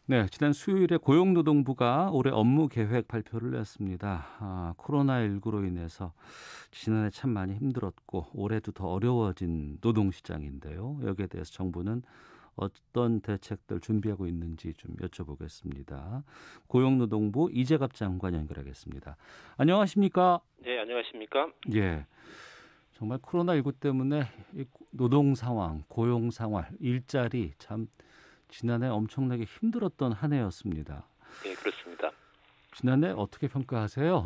네, 지난 수요일에 고용노동부가 올해 업무 계획 발표를 냈습니다. 코로나19로 인해서 지난해 참 많이 힘들었고 올해도 더 어려워진 노동시장인데요. 여기에 대해서 정부는 어떤 대책들 준비하고 있는지 좀 여쭤보겠습니다. 고용노동부 이재갑 장관 연결하겠습니다. 안녕하십니까? 네, 안녕하십니까? 예, 정말 코로나19 때문에 이 노동 상황, 고용 생활, 일자리 참 지난해 엄청나게 힘들었던 한 해였습니다. 네, 그렇습니다. 지난해 어떻게 평가하세요?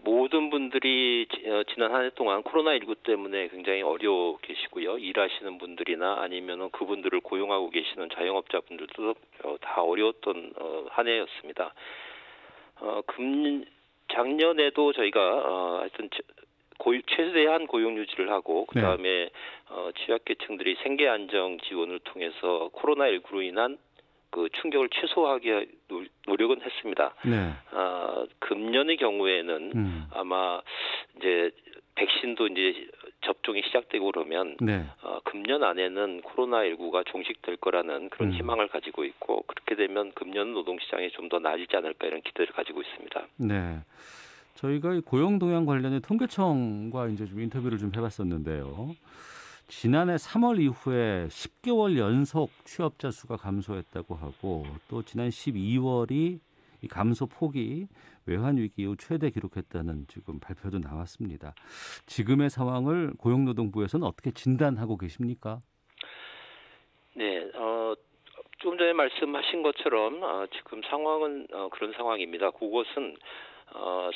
모든 분들이 지난 한 해 동안 코로나19 때문에 굉장히 어려워 계시고요. 일하시는 분들이나 아니면은 그분들을 고용하고 계시는 자영업자분들도 다 어려웠던 한 해였습니다. 작년에도 저희가 하여튼 최대한 고용 유지를 하고 그다음에 취약계층들이 생계 안정 지원을 통해서 코로나19로 인한 그 충격을 최소화하기 노력은 했습니다. 네. 금년의 경우에는 아마 이제 백신도 이제 접종이 시작되고 그러면 금년 안에는 코로나19가 종식될 거라는 그런 희망을 가지고 있고 그렇게 되면 금년 노동시장이 좀 더 나아지지 않을까 이런 기대를 가지고 있습니다. 네. 저희가 이 고용 동향 관련해 통계청과 이제 좀 인터뷰를 좀 해봤었는데요. 지난해 3월 이후에 10개월 연속 취업자 수가 감소했다고 하고 또 지난 12월이 이 감소 폭이 외환 위기 이후 최대 기록했다는 지금 발표도 나왔습니다. 지금의 상황을 고용노동부에서는 어떻게 진단하고 계십니까? 네, 좀 전에 말씀하신 것처럼 지금 상황은 그런 상황입니다. 그것은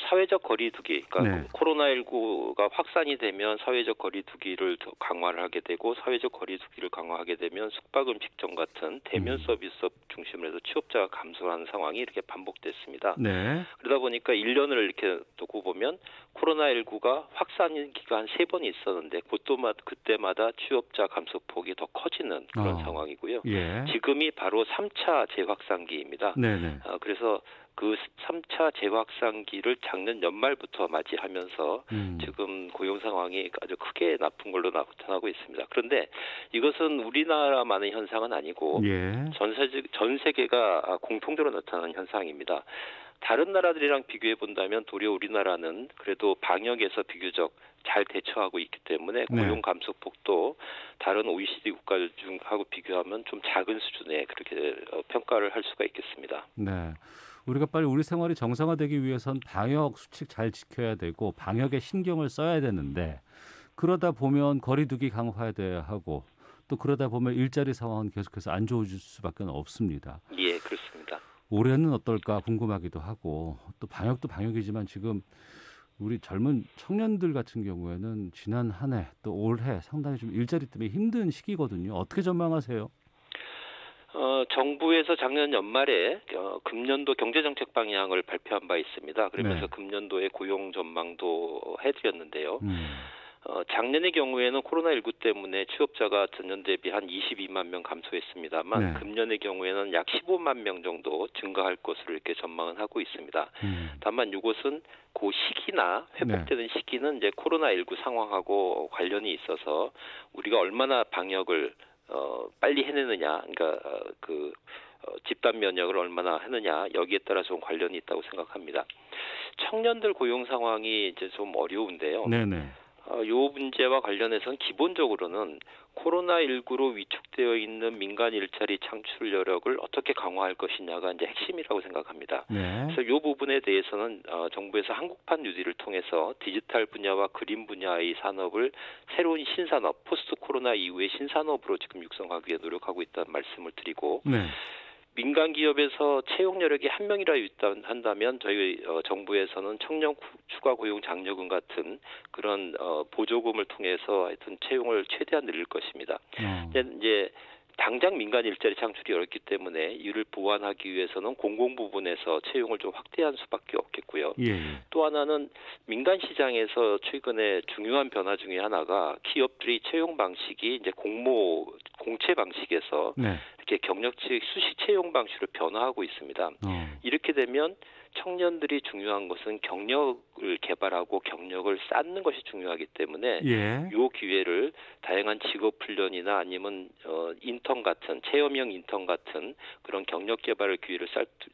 사회적 거리두기, 그러니까 코로나19가 확산이 되면 사회적 거리두기를 더 강화를 하게 되고 사회적 거리두기를 강화하게 되면 숙박음식점 같은 대면 서비스업 중심으로 해서 취업자가 감소하는 상황이 이렇게 반복됐습니다. 그러다 보니까 1년을 이렇게 두고 보면 코로나19가 확산기가 한 3번 있었는데 그때마다 취업자 감소폭이 더 커지는 그런 상황이고요. 지금이 바로 3차 재확산기입니다. 그래서 그 3차 재확산기를 작년 연말부터 맞이하면서 지금 고용 상황이 아주 크게 나쁜 걸로 나타나고 있습니다. 그런데 이것은 우리나라만의 현상은 아니고 전 세계가 공통적으로 나타나는 현상입니다. 다른 나라들이랑 비교해 본다면 도리어 우리나라는 그래도 방역에서 비교적 잘 대처하고 있기 때문에 고용 감소폭도 다른 OECD 국가들 중하고 비교하면 좀 작은 수준에 그렇게 평가를 할 수가 있겠습니다. 네. 우리가 빨리 우리 생활이 정상화되기 위해선 방역 수칙 잘 지켜야 되고 방역에 신경을 써야 되는데 그러다 보면 거리두기 강화돼야 하고 또 그러다 보면 일자리 상황은 계속해서 안 좋아질 수밖에 없습니다. 예, 그렇습니다. 올해는 어떨까 궁금하기도 하고 또 방역도 방역이지만 지금 우리 젊은 청년들 같은 경우에는 지난 한 해 또 올해 상당히 좀 일자리 때문에 힘든 시기거든요. 어떻게 전망하세요? 정부에서 작년 연말에 금년도 경제정책 방향을 발표한 바 있습니다. 그러면서 금년도의 고용 전망도 해드렸는데요. 작년의 경우에는 코로나19 때문에 취업자가 전년 대비 한 22만 명 감소했습니다만 금년의 경우에는 약 15만 명 정도 증가할 것으로 이렇게 전망은 하고 있습니다. 다만 이것은 그 시기나 회복되는 시기는 이제 코로나19 상황하고 관련이 있어서 우리가 얼마나 방역을 빨리 해내느냐, 그러니까 집단 면역을 얼마나 하느냐 여기에 따라 좀 관련이 있다고 생각합니다. 청년들 고용 상황이 이제 좀 어려운데요. 요 문제와 관련해서는 기본적으로는 코로나19로 위축되어 있는 민간 일자리 창출 여력을 어떻게 강화할 것이냐가 이제 핵심이라고 생각합니다. 그래서 이 부분에 대해서는 정부에서 한국판 뉴딜을 통해서 디지털 분야와 그린 분야의 산업을 새로운 신산업, 포스트 코로나 이후의 신산업으로 지금 육성하기 위해 노력하고 있다는 말씀을 드리고 민간 기업에서 채용 여력이 1명이라 한다면 저희 정부에서는 청년 추가 고용 장려금 같은 그런 보조금을 통해서 하여튼 채용을 최대한 늘릴 것입니다. 이제 당장 민간 일자리 창출이 어렵기 때문에 이를 보완하기 위해서는 공공 부분에서 채용을 좀 확대할 수밖에 없겠고요. 또 하나는 민간 시장에서 최근에 중요한 변화 중에 하나가 기업들이 채용 방식이 이제 공채 방식에서 이렇게 경력직 수시 채용 방식으로 변화하고 있습니다. 이렇게 되면 청년들이 중요한 것은 경력을 개발하고 경력을 쌓는 것이 중요하기 때문에 예. 이 기회를 다양한 직업 훈련이나 아니면 인턴 같은 체험형 인턴 같은 그런 경력 개발의 기회를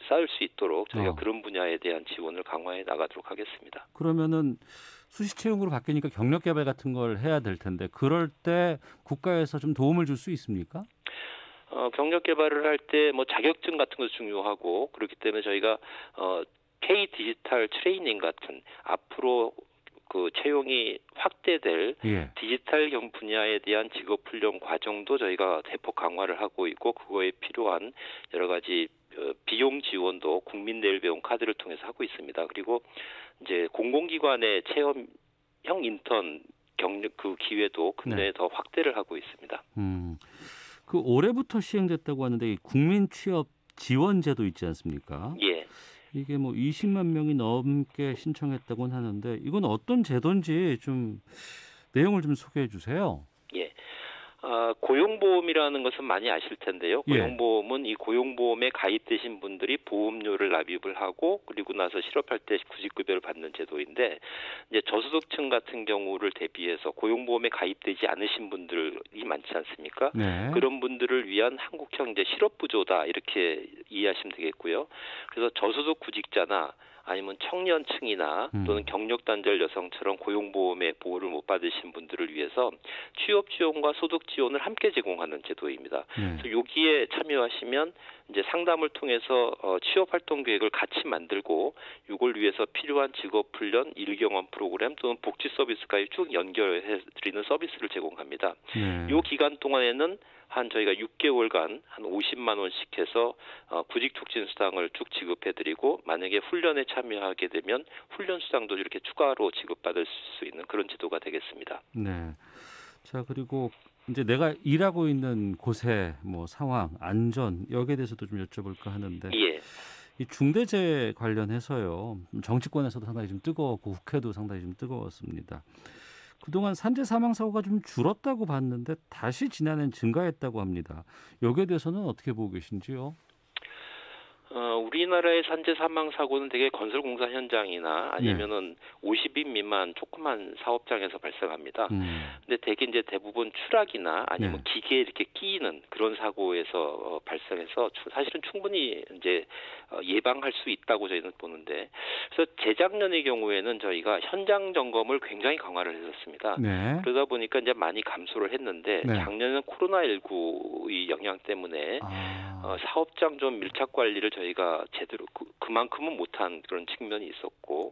쌓을 수 있도록 저희가 그런 분야에 대한 지원을 강화해 나가도록 하겠습니다. 그러면은 수시 채용으로 바뀌니까 경력 개발 같은 걸 해야 될 텐데 그럴 때 국가에서 좀 도움을 줄 수 있습니까? 경력 개발을 할 때 뭐 자격증 같은 것도 중요하고 그렇기 때문에 저희가 K 디지털 트레이닝 같은 앞으로 그 채용이 확대될 디지털 분야에 대한 직업 훈련 과정도 저희가 대폭 강화를 하고 있고 그거에 필요한 여러 가지 비용 지원도 국민 내일 배움 카드를 통해서 하고 있습니다. 그리고 이제 공공기관의 체험형 인턴 경력 그 기회도 근내에 더 확대를 하고 있습니다. 그 올해부터 시행됐다고 하는데 이 국민 취업 지원제도 있지 않습니까? 예. 이게 뭐 20만 명이 넘게 신청했다고는 하는데 이건 어떤 제도인지 좀 내용을 좀 소개해 주세요. 예. 고용보험이라는 것은 많이 아실 텐데요. 고용보험은 이 고용보험에 가입되신 분들이 보험료를 납입을 하고 그리고 나서 실업할 때 구직급여를 받는 제도인데 이제 저소득층 같은 경우를 대비해서 고용보험에 가입되지 않으신 분들이 많지 않습니까? 네. 그런 분들을 위한 한국형 이제 실업부조다 이렇게 이해하시면 되겠고요. 그래서 저소득 구직자나 아니면 청년층이나 또는 경력단절 여성처럼 고용보험의 보호를 못 받으신 분들을 위해서 취업 지원과 소득 지원을 함께 제공하는 제도입니다. 그래서 여기에 참여하시면 이제 상담을 통해서 취업 활동 계획을 같이 만들고 이걸 위해서 필요한 직업 훈련, 일경험 프로그램 또는 복지 서비스까지 쭉 연결해 드리는 서비스를 제공합니다. 이 기간 동안에는 한 저희가 6개월간 한 50만 원씩 해서 구직 촉진 수당을 쭉 지급해드리고 만약에 훈련에 참여하게 되면 훈련 수당도 이렇게 추가로 지급받을 수 있는 그런 제도가 되겠습니다. 네. 자 그리고 이제 내가 일하고 있는 곳의 뭐 상황, 안전 여기에 대해서도 좀 여쭤볼까 하는데. 예. 이 중대재해 관련해서요. 정치권에서도 상당히 좀 뜨거웠고 국회도 상당히 좀 뜨거웠습니다. 그동안 산재 사망 사고가 좀 줄었다고 봤는데 다시 지난해는 증가했다고 합니다. 여기에 대해서는 어떻게 보고 계신지요? 우리나라의 산재 사망 사고는 되게 건설 공사 현장이나 아니면은 50인 미만 조그만 사업장에서 발생합니다. 근데 되게 이제 대부분 추락이나 아니면 기계에 이렇게 끼이는 그런 사고에서 발생해서 사실은 충분히 이제 예방할 수 있다고 저희는 보는데 그래서 재작년의 경우에는 저희가 현장 점검을 굉장히 강화를 했었습니다. 그러다 보니까 이제 많이 감소를 했는데 작년에는 코로나19의 영향 때문에 사업장 좀 밀착 관리를 저희가 제대로 그만큼은 못한 그런 측면이 있었고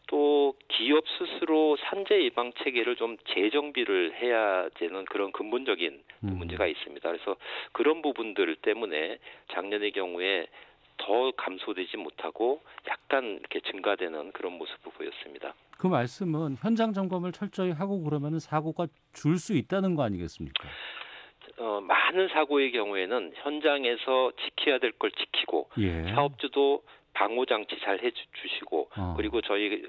또 기업 스스로 산재 예방 체계를 좀 재정비를 해야 되는 그런 근본적인 문제가 있습니다. 그래서 그런 부분들 때문에 작년의 경우에 더 감소되지 못하고 약간 이렇게 증가되는 그런 모습을 보였습니다. 그 말씀은 현장 점검을 철저히 하고 그러면 사고가 줄 수 있다는 거 아니겠습니까? 많은 사고의 경우에는 현장에서 지켜야 될 걸 지키고 사업주도 방호 장치 잘 해주시고 그리고 저희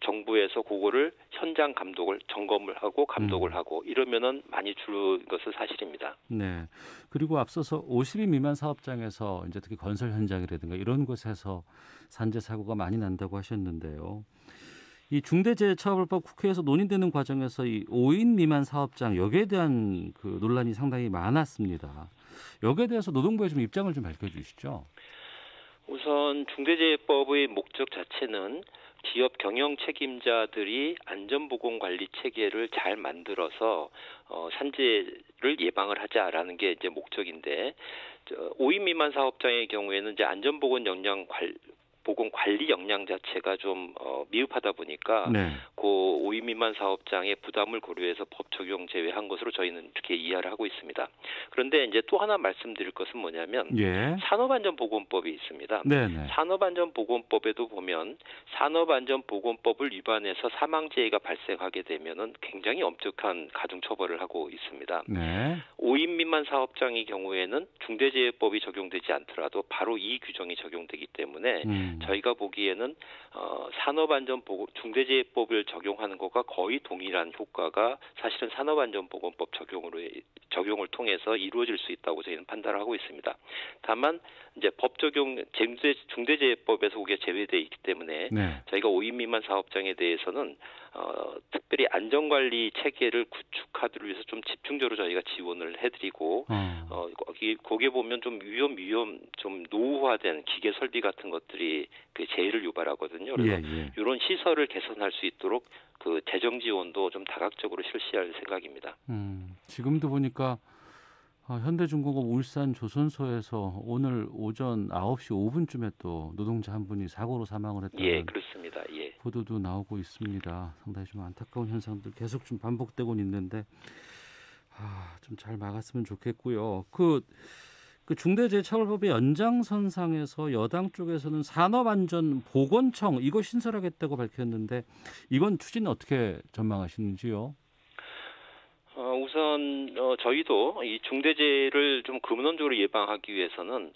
정부에서 그거를 현장 감독을 점검을 하고 감독을 하고 이러면은 많이 줄는 것은 사실입니다. 네. 그리고 앞서서 50인 미만 사업장에서 이제 특히 건설 현장이라든가 이런 곳에서 산재 사고가 많이 난다고 하셨는데요. 이 중대재해처벌법 국회에서 논의되는 과정에서 이 5인 미만 사업장 여기에 대한 그 논란이 상당히 많았습니다. 여기에 대해서 노동부의 좀 입장을 좀 밝혀주시죠. 우선 중대재해법의 목적 자체는 기업 경영 책임자들이 안전보건관리 체계를 잘 만들어서 산재를 예방을 하자라는 게 이제 목적인데 5인 미만 사업장의 경우에는 이제 보건 관리 역량 자체가 좀 미흡하다 보니까 그 5인 미만 사업장의 부담을 고려해서 법 적용 제외한 것으로 저희는 이렇게 이해를 하고 있습니다. 그런데 이제 또 하나 말씀드릴 것은 뭐냐면 산업안전보건법이 있습니다. 산업안전보건법에도 보면 산업안전보건법을 위반해서 사망재해가 발생하게 되면은 굉장히 엄격한 가중처벌을 하고 있습니다. 5인 미만 사업장의 경우에는 중대재해법이 적용되지 않더라도 바로 이 규정이 적용되기 때문에 저희가 보기에는 중대재해법을 적용하는 것과 거의 동일한 효과가 사실은 산업안전보건법 적용으로 적용을 통해서 이루어질 수 있다고 저희는 판단을 하고 있습니다. 다만 이제 법 적용 중대재해법에서 그게 제외되어 있기 때문에 네. 저희가 5인 미만 사업장에 대해서는 특별히 안전관리 체계를 구축하기 위해서 좀 집중적으로 저희가 지원을 해드리고 거기에 보면 좀 좀 노후화된 기계 설비 같은 것들이 그 재해를 유발하거든요. 그래서 이런 시설을 개선할 수 있도록 그 재정 지원도 좀 다각적으로 실시할 생각입니다. 지금도 보니까 현대중공업 울산 조선소에서 오늘 오전 9시 5분쯤에 또 노동자 한 분이 사고로 사망을 했다는 예, 그렇습니다. 예. 보도도 나오고 있습니다. 상당히 좀 안타까운 현상들 계속 좀 반복되고 있는데 좀 잘 막았으면 좋겠고요. 그 중대재해처벌법의 연장선상에서 여당 쪽에서는 산업안전보건청 이거 신설하겠다고 밝혔는데 이건 추진은 어떻게 전망하시는지요? 우선 저희도 이 중대재해를 좀 근원적으로 예방하기 위해서는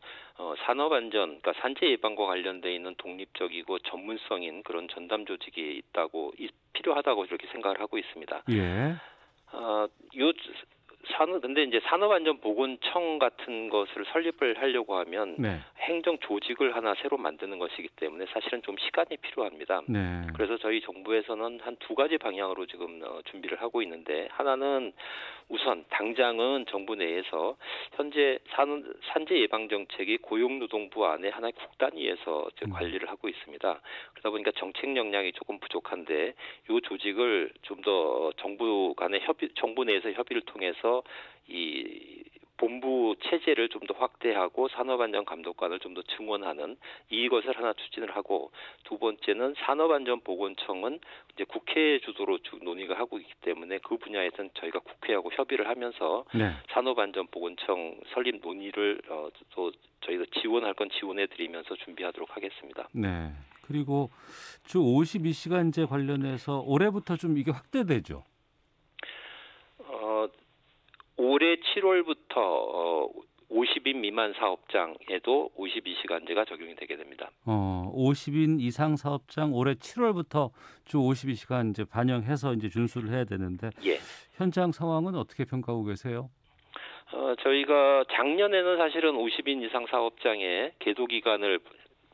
산업안전, 그러니까 산재 예방과 관련돼 있는 독립적이고 전문성인 그런 전담 조직이 필요하다고 이렇게 생각을 하고 있습니다. 예. 근데 이제 산업안전보건청 같은 것을 설립을 하려고 하면 네. 행정 조직을 하나 새로 만드는 것이기 때문에 사실은 좀 시간이 필요합니다. 네. 그래서 저희 정부에서는 한 두 가지 방향으로 지금 준비를 하고 있는데 하나는 우선 당장은 정부 내에서 현재 산재 예방 정책이 고용노동부 안에 하나의 국 단위에서 관리를 하고 있습니다. 그러다 보니까 정책 역량이 조금 부족한데 이 조직을 좀 더 정부 내에서 협의를 통해서 이 본부 체제를 좀 더 확대하고 산업안전감독관을 좀 더 증원하는 이것을 하나 추진을 하고 두 번째는 산업안전보건청은 이제 국회 주도로 논의가 하고 있기 때문에 그 분야에서는 저희가 국회하고 협의를 하면서 네. 산업안전보건청 설립 논의를 또 저희가 지원할 건 지원해드리면서 준비하도록 하겠습니다. 네. 그리고 주 52시간제 관련해서 올해부터 좀 이게 확대되죠? 올해 7월부터 50인 미만 사업장에도 52시간제가 적용이 되게 됩니다. 50인 이상 사업장 올해 7월부터 주 52시간제 반영해서 이제 준수를 해야 되는데 예. 현장 상황은 어떻게 평가하고 계세요? 저희가 작년에는 사실은 50인 이상 사업장에 계도 기간을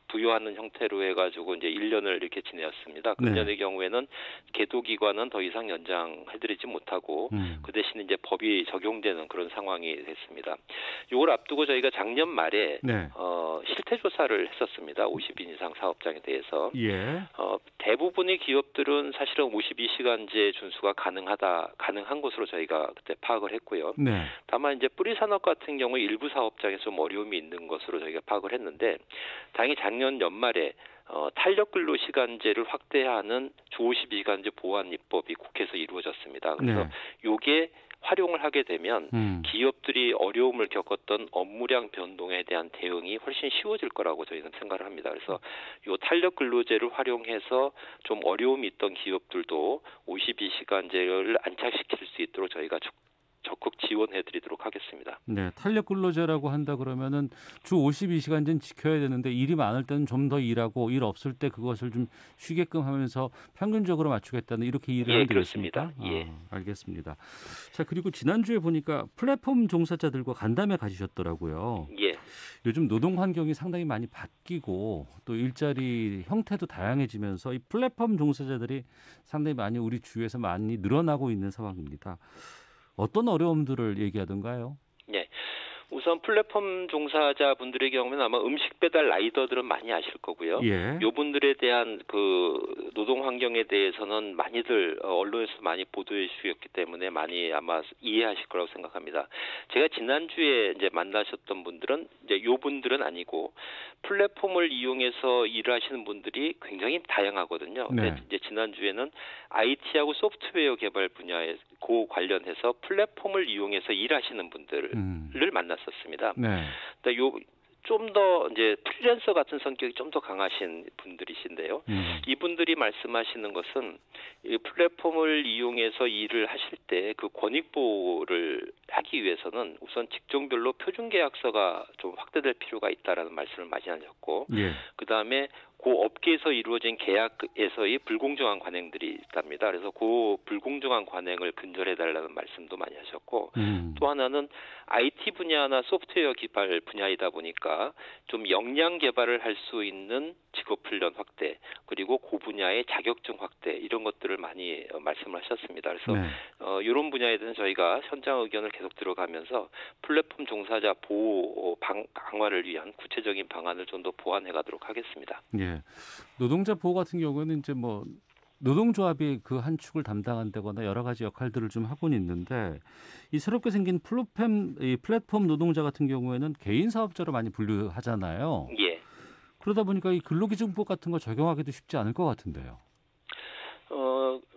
부여하는 형태로 해가지고 이제 1년을 이렇게 지내었습니다. 금년의 경우에는 계도 기간은 더 이상 연장해드리지 못하고 그 대신 이제 법이 적용되는 그런 상황이 됐습니다. 이걸 앞두고 저희가 작년 말에 실태 조사를 했었습니다. 50인 이상 사업장에 대해서 대부분의 기업들은 사실은 52시간제 준수가 가능한 것으로 저희가 그때 파악을 했고요. 다만 이제 뿌리 산업 같은 경우 일부 사업장에 좀 어려움이 있는 것으로 저희가 파악을 했는데 당연히 작년 연말에 탄력 근로 시간제를 확대하는 주 52시간제 보완 입법이 국회에서 이루어졌습니다. 그래서 이게 활용을 하게 되면 기업들이 어려움을 겪었던 업무량 변동에 대한 대응이 훨씬 쉬워질 거라고 저희는 생각을 합니다. 그래서 이 탄력 근로제를 활용해서 좀 어려움이 있던 기업들도 52시간제를 안착시킬 수 있도록 저희가 적극 지원해드리도록 하겠습니다. 네, 탄력 근로제라고 한다 그러면은 주 52시간제는 지켜야 되는데 일이 많을 때는 좀 더 일하고 일 없을 때 그것을 좀 쉬게끔 하면서 평균적으로 맞추겠다는 이렇게 일을 하면 되겠습니까? 예, 알겠습니다. 자, 그리고 지난주에 보니까 플랫폼 종사자들과 간담회 가지셨더라고요. 예. 요즘 노동 환경이 상당히 많이 바뀌고 또 일자리 형태도 다양해지면서 이 플랫폼 종사자들이 상당히 많이 우리 주위에서 많이 늘어나고 있는 상황입니다. 어떤 어려움들을 얘기하던가요? 네. 우선 플랫폼 종사자분들의 경우는 아마 음식 배달 라이더들은 많이 아실 거고요. 이분들에 대한 그 노동 환경에 대해서는 많이들 언론에서 많이 보도해 주셨기 때문에 많이 아마 이해하실 거라고 생각합니다. 제가 지난주에 이제 만나셨던 분들은 이제 이분들은 아니고 플랫폼을 이용해서 일을 하시는 분들이 굉장히 다양하거든요. 근데 이제 지난주에는 IT하고 소프트웨어 개발 분야에 관련해서 플랫폼을 이용해서 일하시는 분들을 만났었습니다. 좀 더 이제 프리랜서 같은 성격이 좀 더 강하신 분들이신데요. 이분들이 말씀하시는 것은 이 플랫폼을 이용해서 일을 하실 때 그 권익 보호를 하기 위해서는 우선 직종별로 표준 계약서가 좀 확대될 필요가 있다라는 말씀을 많이 하셨고, 그 다음에 그 업계에서 이루어진 계약에서의 불공정한 관행들이 있답니다. 그래서 그 불공정한 관행을 근절해달라는 말씀도 많이 하셨고 또 하나는 IT 분야나 소프트웨어 개발 분야이다 보니까 좀 역량 개발을 할 수 있는 직업훈련 확대 그리고 그 분야의 자격증 확대 이런 것들을 많이 말씀을 하셨습니다. 그래서 이런 분야에 대해서는 저희가 현장 의견을 계속 들어가면서 플랫폼 종사자 보호 강화를 위한 구체적인 방안을 좀 더 보완해 가도록 하겠습니다. 예. 노동자 보호 같은 경우에는 이제 뭐 노동조합이 그 한 축을 담당한다거나 여러 가지 역할들을 좀 하고는 있는데 이 새롭게 생긴 플랫폼 노동자 같은 경우에는 개인 사업자로 많이 분류하잖아요. 예. 그러다 보니까 이 근로기준법 같은 거 적용하기도 쉽지 않을 것 같은데요.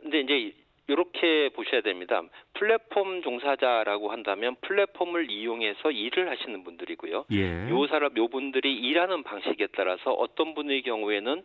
근데 이제 이렇게 보셔야 됩니다. 플랫폼 종사자라고 한다면 플랫폼을 이용해서 일을 하시는 분들이고요. 예. 요 분들이 일하는 방식에 따라서 어떤 분의 경우에는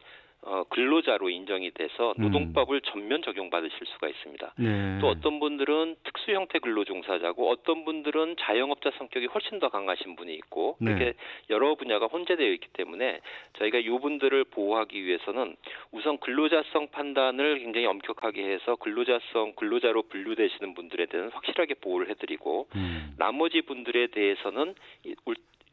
근로자로 인정이 돼서 노동법을 전면 적용받으실 수가 있습니다. 네. 또 어떤 분들은 특수 형태 근로종사자고 어떤 분들은 자영업자 성격이 훨씬 더 강하신 분이 있고 이렇게 여러 분야가 혼재되어 있기 때문에 저희가 이 분들을 보호하기 위해서는 우선 근로자성 판단을 굉장히 엄격하게 해서 근로자로 분류되시는 분들에 대해서는 확실하게 보호를 해드리고 나머지 분들에 대해서는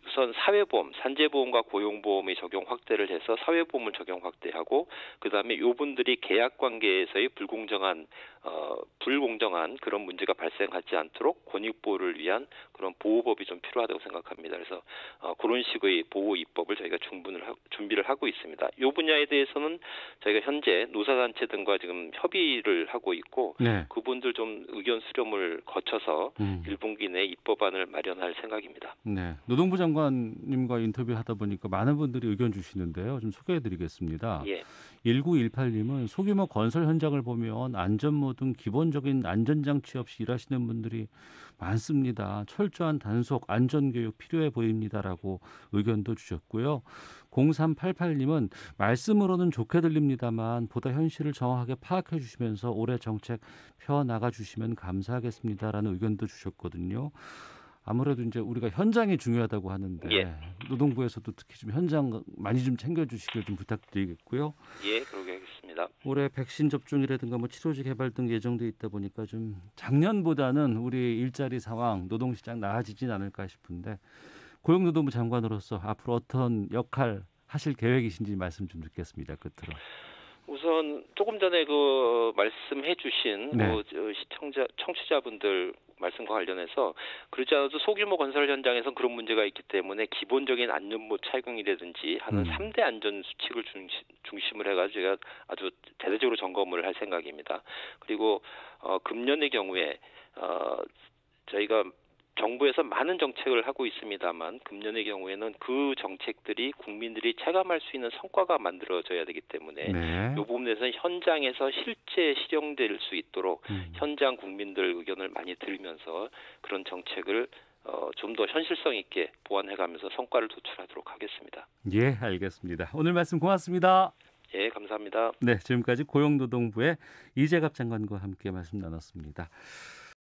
우선 사회보험, 산재보험과 고용보험의 적용 확대를 해서 사회보험을 적용 확대하고 그다음에 이분들이 계약관계에서의 불공정한 그런 문제가 발생하지 않도록 권익보호를 위한 그런 보호법이 좀 필요하다고 생각합니다. 그래서 그런 식의 보호 입법을 저희가 준비를 하고 있습니다. 이 분야에 대해서는 저희가 현재 노사단체 등과 지금 협의를 하고 있고 그분들 좀 의견 수렴을 거쳐서 1분기 내 입법안을 마련할 생각입니다. 네, 노동부 장관님과 인터뷰하다 보니까 많은 분들이 의견 주시는데요. 좀 소개해드리겠습니다. 예. 1918님은 소규모 건설 현장을 보면 안전모 등 기본적인 안전장치 없이 일하시는 분들이 많습니다. 철저한 단속, 안전교육 필요해 보입니다라고 의견도 주셨고요. 0388님은 말씀으로는 좋게 들립니다만 보다 현실을 정확하게 파악해 주시면서 올해 정책 펴나가 주시면 감사하겠습니다라는 의견도 주셨거든요. 아무래도 이제 우리가 현장이 중요하다고 하는데 노동부에서도 특히 좀 현장 많이 좀 챙겨주시길 좀 부탁드리겠고요. 예, 그러게 하겠습니다. 올해 백신 접종이라든가 뭐 치료제 개발 등 예정돼 있다 보니까 좀 작년보다는 우리 일자리 상황, 노동시장 나아지진 않을까 싶은데 고용노동부 장관으로서 앞으로 어떤 역할 하실 계획이신지 말씀 좀 듣겠습니다. 끝으로. 우선 조금 전에 말씀해주신 청취자분들 말씀과 관련해서 그렇지 않아도 소규모 건설 현장에서 그런 문제가 있기 때문에 기본적인 안전모 착용이라든지 하는 3대 안전 수칙을 중심을 해가지고 제가 아주 대대적으로 점검을 할 생각입니다. 그리고 금년의 경우에 저희가 정부에서 많은 정책을 하고 있습니다만 금년의 경우에는 그 정책들이 국민들이 체감할 수 있는 성과가 만들어져야 되기 때문에 이 부분에서는 현장에서 실제 실용될 수 있도록 현장 국민들 의견을 많이 들으면서 그런 정책을 좀 더 현실성 있게 보완해가면서 성과를 도출하도록 하겠습니다. 예, 알겠습니다. 오늘 말씀 고맙습니다. 예, 감사합니다. 네, 지금까지 고용노동부의 이재갑 장관과 함께 말씀 나눴습니다.